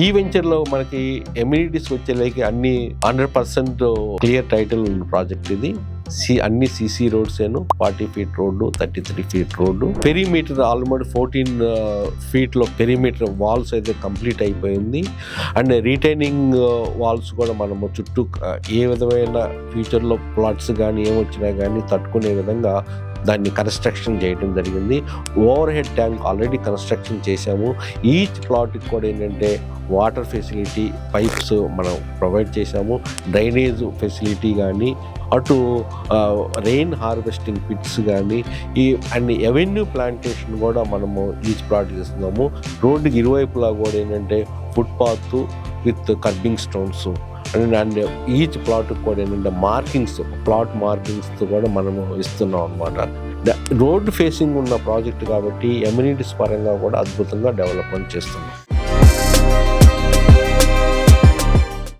ఈ వెంచర్లో మనకి ఎమ్యూనిటీస్ వచ్చేలాకి అన్ని 100% క్లియర్ టైటిల్ ఉన్న ప్రాజెక్ట్ ఇది. అన్ని CC roads 40 feet road, 33 feet road, perimeter almost 14 feet లో పెరిమీటర్ వాల్స్ అయితే కంప్లీట్ అయిపోయింది. అండ్ రీటైనింగ్ వాల్స్ కూడా మనము చుట్టూ ఏ విధమైన ఫ్యూచర్లో ప్లాట్స్ కానీ ఏమొచ్చినా కానీ తట్టుకునే విధంగా దాన్ని కన్స్ట్రక్షన్ చేయడం జరిగింది. Over head tank already construction చేశాము. ఈచ్ ప్లాట్కి కూడా ఏంటంటే వాటర్ ఫెసిలిటీ పైప్స్ మనం ప్రొవైడ్ చేశాము. డ్రైనేజ్ ఫెసిలిటీ కానీ, అటు రెయిన్ హార్వెస్టింగ్ పిట్స్ కానీ, అండ్ ఎవెన్యూ ప్లాంటేషన్ కూడా మనము ఈచ్ ప్లాట్ చేస్తున్నాము. రోడ్డుకి ఇరువైపులా కూడా ఏంటంటే footpath with kerbing stones and each plot కూడా ఏంటంటే ప్లాట్ మార్కింగ్స్తో కూడా మనము ఇస్తున్నాం అనమాట. రోడ్ ఫేసింగ్ ఉన్న ప్రాజెక్ట్ కాబట్టి ఎమ్యూనిటీస్ పరంగా కూడా అద్భుతంగా డెవలప్మెంట్ చేస్తున్నాం.